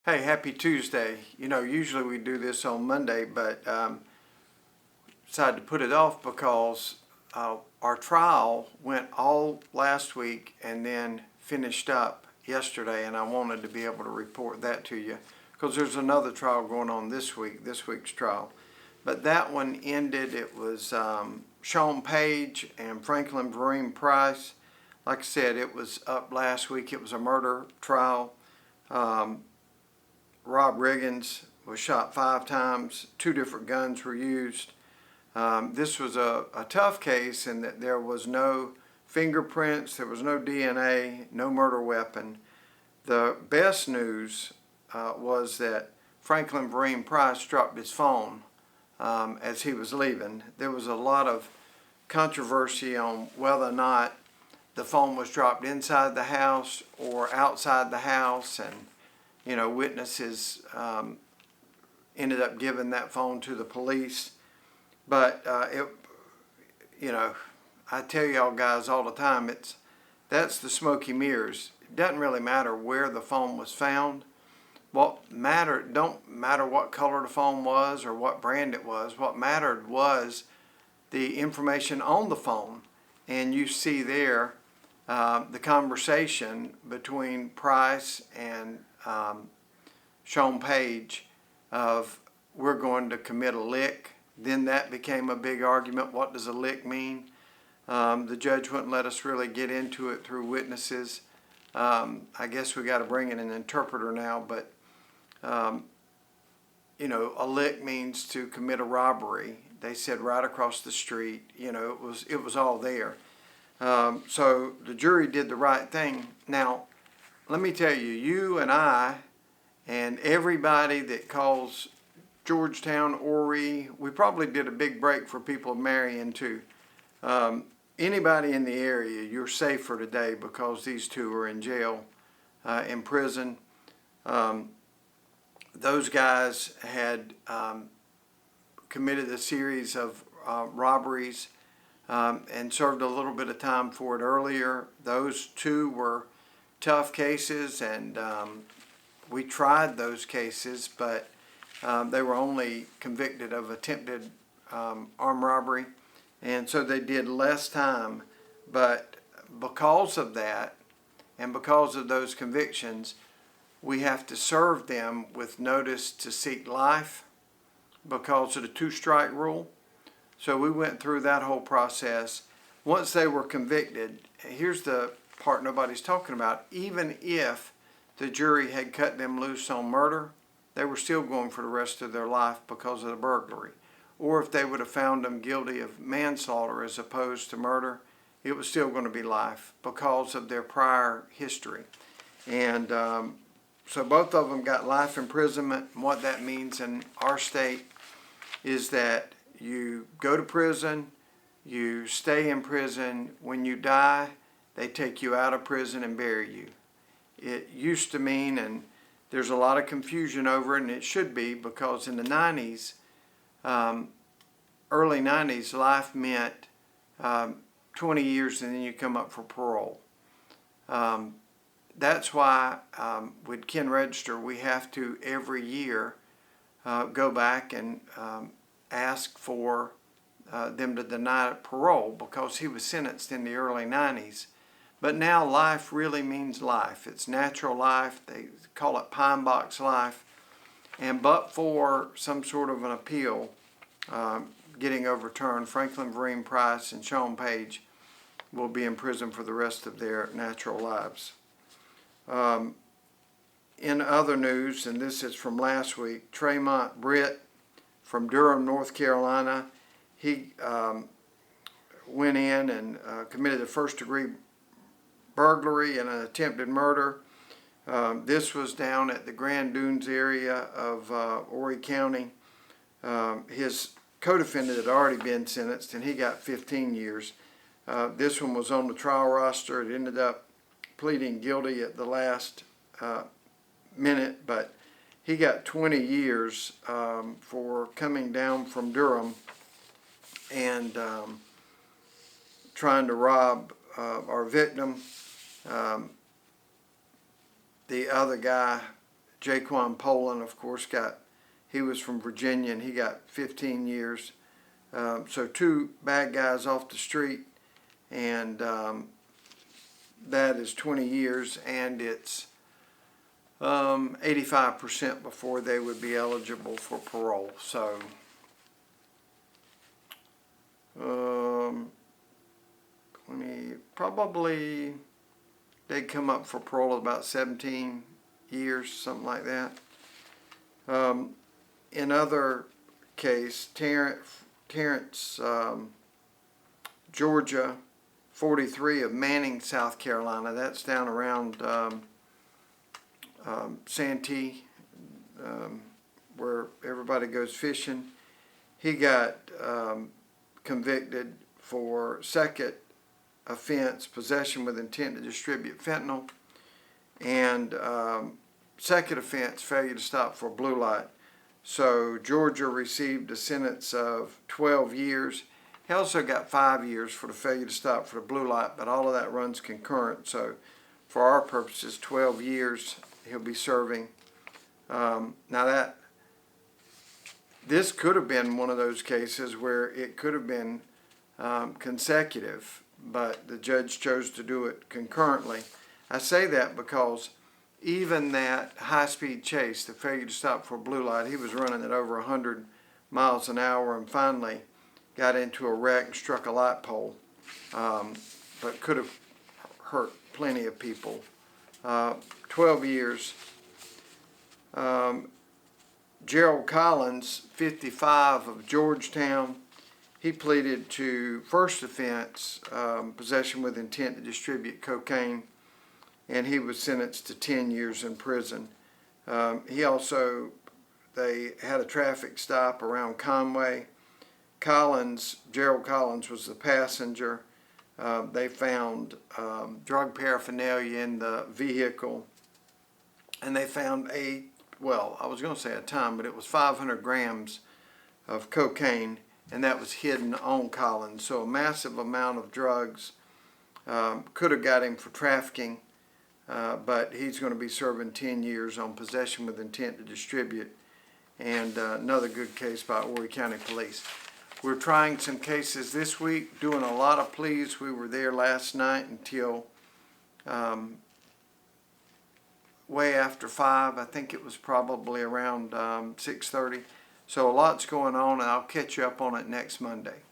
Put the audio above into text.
Hey, happy Tuesday. Usually we do this on Monday, but decided to put it off because our trial went all last week and then finished up yesterday, and I wanted to be able to report that to you because there's another trial going on this week's trial. But that one ended. It was Sean Page and Franklin Vereen Price. Like I said, it was up last week. It was a murder trial. Rob Riggins was shot 5 times. 2 different guns were used. This was a tough case in that there was no fingerprints, there was no DNA, no murder weapon. The best news was that Franklin Vereen Price dropped his phone as he was leaving. There was a lot of controversy on whether or not the phone was dropped inside the house or outside the house, and witnesses ended up giving that phone to the police. But I tell y'all guys all the time, that's the smoky mirrors. It doesn't really matter where the phone was found. Don't matter what color the phone was or what brand it was. What mattered was the information on the phone, and you see there the conversation between Price and Sean Page of "we're going to commit a lick." Then that became a big argument. What does a lick mean? The judge wouldn't let us really get into it through witnesses. I guess we got to bring in an interpreter now, but a lick means to commit a robbery. They said right across the street. It was all there. So the jury did the right thing. Now, let me tell you, you and I and everybody that calls Georgetown, Horry, we probably did a big break for people of Marion too. Anybody in the area, you're safer today because these two are in jail, in prison. Those guys had committed a series of robberies and served a little bit of time for it earlier. Those two were tough cases, and we tried those cases, but they were only convicted of attempted armed robbery, and so they did less time. But because of that, and because of those convictions, we have to serve them with notice to seek life because of the 2-strike rule. So we went through that whole process. Once they were convicted, here's the part nobody's talking about. Even if the jury had cut them loose on murder, they were still going for the rest of their life because of the burglary. Or if they would have found them guilty of manslaughter as opposed to murder, it was still going to be life because of their prior history. And so both of them got life imprisonment. And what that means in our state is that you go to prison, you stay in prison. When you die, they take you out of prison and bury you. It used to mean, and there's a lot of confusion over it, and it should be, because in the 90s, early 90s, life meant 20 years and then you come up for parole. That's why with Ken Register, we have to every year go back and ask for them to deny parole because he was sentenced in the early 90s. But now life really means life. It's natural life. They call it pine box life. And but for some sort of an appeal getting overturned, Franklin Vereen Price and Sean Page will be in prison for the rest of their natural lives. In other news, and this is from last week, Tremont Britt from Durham, North Carolina, he went in and committed a first-degree burglary and an attempted murder. This was down at the Grand Dunes area of Horry County. His co-defendant had already been sentenced, and he got 15 years. This one was on the trial roster. It ended up pleading guilty at the last minute, but he got 20 years for coming down from Durham and trying to rob our victim. The other guy Jaquan Poland, of course, he was from Virginia, and he got 15 years. So 2 bad guys off the street, and that is 20 years, and it's 85% before they would be eligible for parole. So probably they'd come up for parole at about 17 years, something like that. In other case, Terrence, Georgia, 43 of Manning, South Carolina. That's down around Santee, where everybody goes fishing. He got convicted for second offense, possession with intent to distribute fentanyl, and second offense, failure to stop for a blue light. So Georgia received a sentence of 12 years. He also got 5 years for the failure to stop for the blue light, but all of that runs concurrent. So for our purposes, 12 years he'll be serving. Now this could have been one of those cases where it could have been consecutive, but the judge chose to do it concurrently. I say that because even that high-speed chase, the failure to stop for a blue light, he was running at over 100 miles an hour and finally got into a wreck and struck a light pole, but could have hurt plenty of people. 12 years. Gerald Collins, 55 of Georgetown, he pleaded to first offense, possession with intent to distribute cocaine, and he was sentenced to 10 years in prison. They had a traffic stop around Conway. Gerald Collins was the passenger. They found drug paraphernalia in the vehicle, and they found I was going to say a ton, but it was 500 grams of cocaine, and that was hidden on Collins. So a massive amount of drugs. Could have got him for trafficking, but he's going to be serving 10 years on possession with intent to distribute, and another good case by Horry County Police. We're trying some cases this week, doing a lot of pleas. We were there last night until way after 5. I think it was probably around 6:30. So a lot's going on, and I'll catch you up on it next Monday.